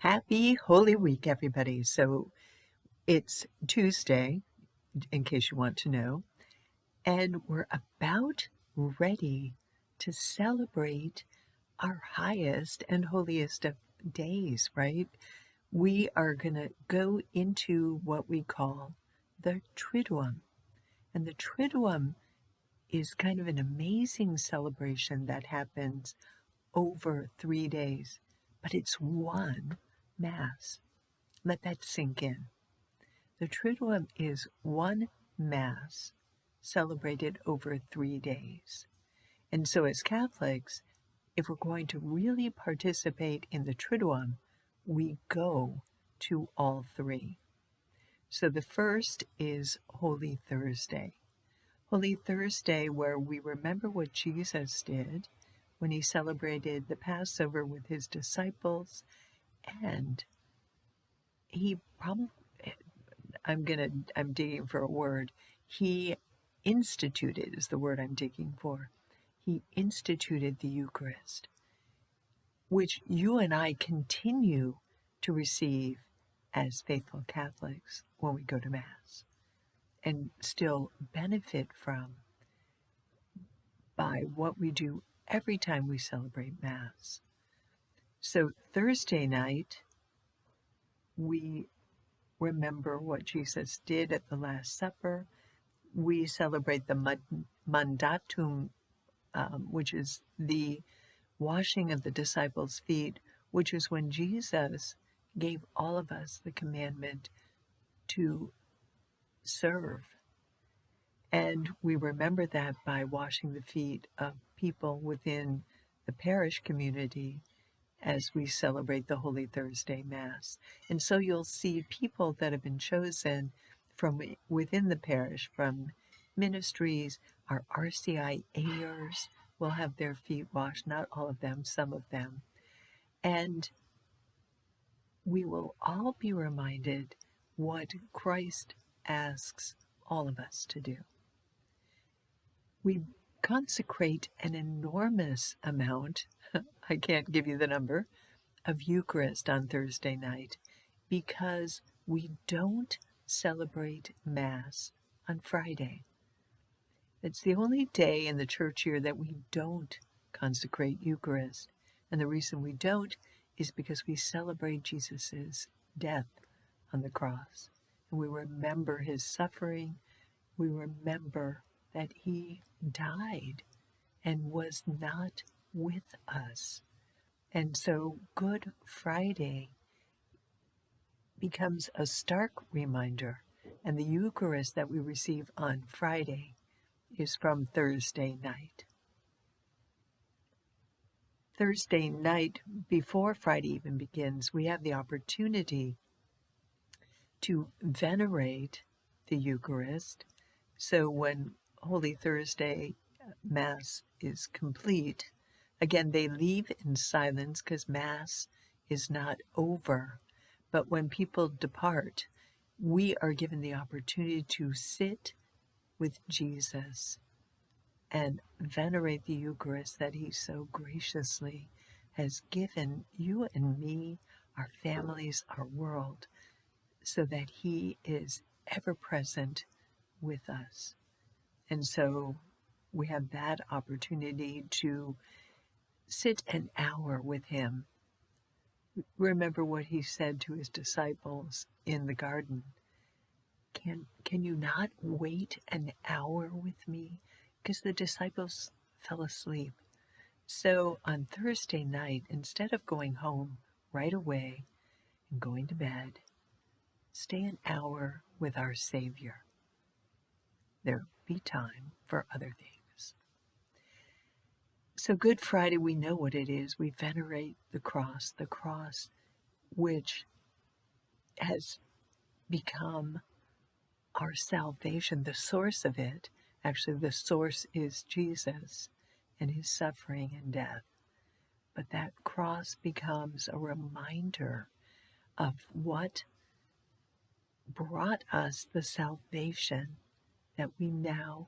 Happy Holy Week, everybody. So it's Tuesday, in case you want to know, and we're about ready to celebrate our highest and holiest of days, right? We are going to go into what we call the Triduum. And the Triduum is kind of an amazing celebration that happens over 3 days, but it's one Mass. Let that sink in. The Triduum is one Mass celebrated over 3 days. And so, as Catholics, if we're going to really participate in the Triduum, we go to all three. So, the first is Holy Thursday. Holy Thursday, where we remember what Jesus did when he celebrated the Passover with his disciples, and he probably, I'm digging for a word. He instituted is the word I'm digging for. He instituted the Eucharist, which you and I continue to receive as faithful Catholics when we go to Mass and still benefit from by what we do every time we celebrate Mass. So Thursday night, we remember what Jesus did at the Last Supper. We celebrate the mandatum, which is the washing of the disciples' feet, which is when Jesus gave all of us the commandment to serve. And we remember that by washing the feet of people within the parish community as we celebrate the Holy Thursday Mass. And so you'll see people that have been chosen from within the parish, from ministries. Our RCIAers will have their feet washed, not all of them, some of them. And we will all be reminded what Christ asks all of us to do. We consecrate an enormous amount, I can't give you the number, of Eucharist on Thursday night because we don't celebrate Mass on Friday. It's the only day in the church year that we don't consecrate Eucharist. And the reason we don't is because we celebrate Jesus' death on the cross. And we remember his suffering. We remember that he died and was not with us. And so Good Friday becomes a stark reminder, and the Eucharist that we receive on Friday is from Thursday night. Thursday night, before Friday even begins, we have the opportunity to venerate the Eucharist. So when Holy Thursday Mass is complete, again, they leave in silence because Mass is not over. But when people depart, we are given the opportunity to sit with Jesus and venerate the Eucharist that he so graciously has given you and me, our families, our world, so that he is ever present with us. And so we have that opportunity to sit an hour with him. Remember what he said to his disciples in the garden. Can you not wait an hour with me? Because the disciples fell asleep. So on Thursday night, instead of going home right away and going to bed, stay an hour with our Savior. There'll be time for other things. So Good Friday, we know what it is. We venerate the cross which has become our salvation, the source of it. Actually, the source is Jesus and his suffering and death. But that cross becomes a reminder of what brought us the salvation that we now,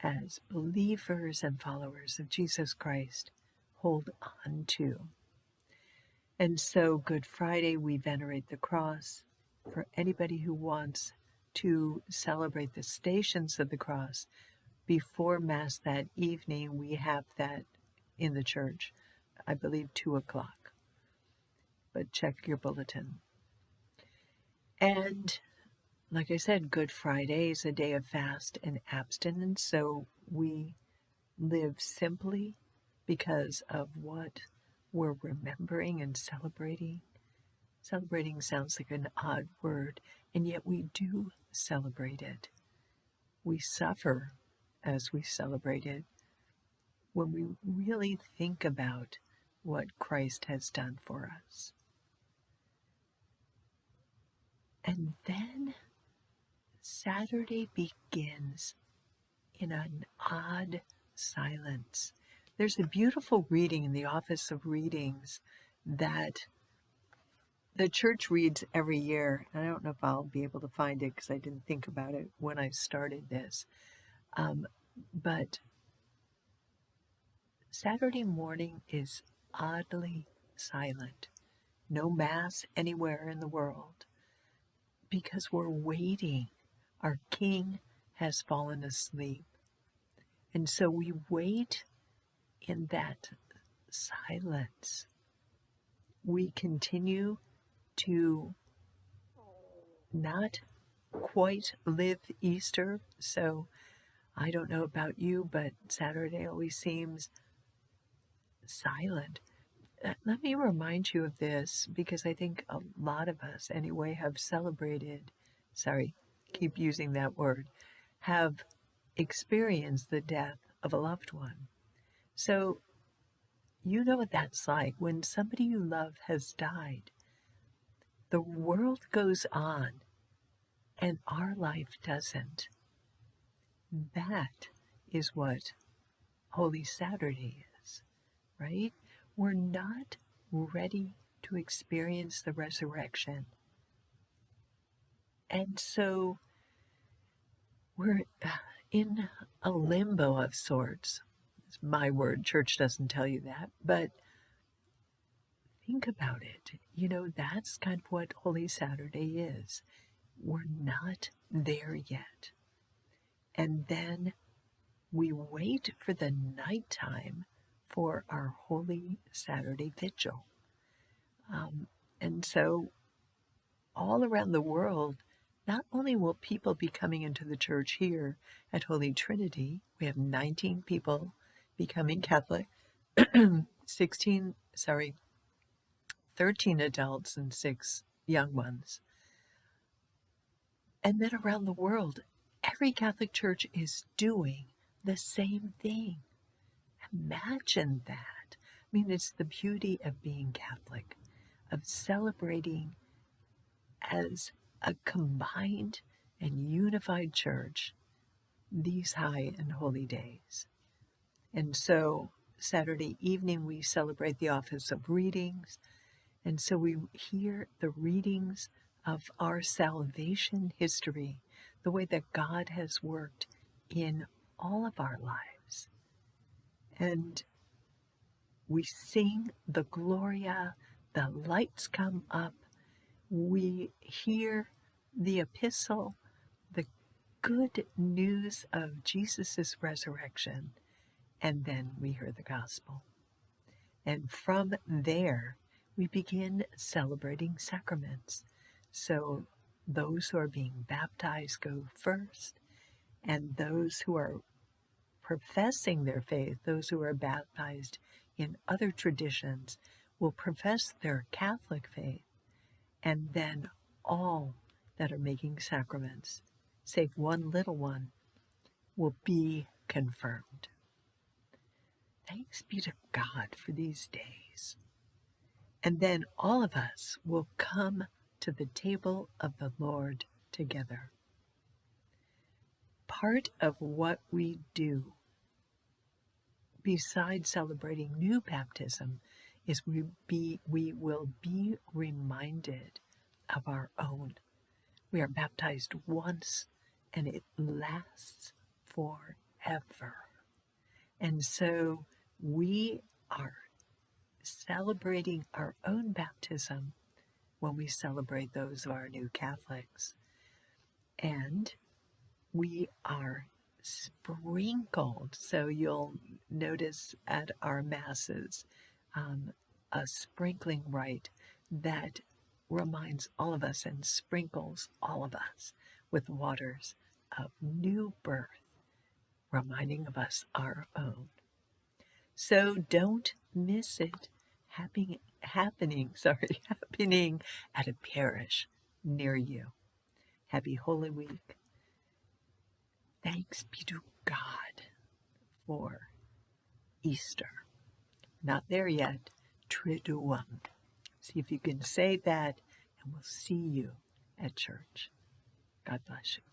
as believers and followers of Jesus Christ, hold on to. And so Good Friday, we venerate the cross. For anybody who wants to celebrate the Stations of the Cross, before Mass that evening, we have that in the church, I believe 2 o'clock. But check your bulletin. And like I said, Good Friday is a day of fast and abstinence, so we live simply because of what we're remembering and celebrating. Celebrating sounds like an odd word, and yet we do celebrate it. We suffer as we celebrate it when we really think about what Christ has done for us. And then Saturday begins in an odd silence. There's a beautiful reading in the Office of Readings that the church reads every year. I don't know if I'll be able to find it because I didn't think about it when I started this. But Saturday morning is oddly silent. No Mass anywhere in the world because we're waiting. Our King has fallen asleep. And so we wait in that silence. We continue to not quite live Easter. So I don't know about you, but Saturday always seems silent. Let me remind you of this because I think a lot of us, anyway, have celebrated, keep using that word, have experienced the death of a loved one. So you know what that's like when somebody you love has died. The world goes on and our life doesn't. That is what Holy Saturday is, right? We're not ready to experience the resurrection. And so we're in a limbo of sorts. It's my word, church doesn't tell you that, but think about it. You know, that's kind of what Holy Saturday is. We're not there yet. And then we wait for the nighttime for our Holy Saturday Vigil. And so all around the world, not only will people be coming into the church here at Holy Trinity, we have 19 people becoming Catholic, 13 adults and 6 young ones. And then around the world, every Catholic church is doing the same thing. Imagine that. I mean, it's the beauty of being Catholic, of celebrating as a combined and unified church these high and holy days. And so Saturday evening we celebrate the Office of Readings, and so we hear the readings of our salvation history, the way that God has worked in all of our lives. And we sing the Gloria, the lights come up, we hear the epistle, the good news of Jesus' resurrection, and then we hear the gospel. And from there, we begin celebrating sacraments. So those who are being baptized go first, and those who are professing their faith, those who are baptized in other traditions, will profess their Catholic faith, and then all that are making sacraments, save one little one, will be confirmed. Thanks be to God for these days. And then all of us will come to the table of the Lord together. Part of what we do, besides celebrating new baptism, is we will be reminded of our own. We are baptized once, and it lasts forever. And so we are celebrating our own baptism when we celebrate those of our new Catholics. And we are sprinkled. So you'll notice at our Masses a sprinkling rite that reminds all of us and sprinkles all of us with waters of new birth, reminding of us our own. So don't miss it happening at a parish near you. Happy Holy Week. Thanks be to God for Easter. Not there yet. Triduum. See if you can say that, and we'll see you at church. God bless you.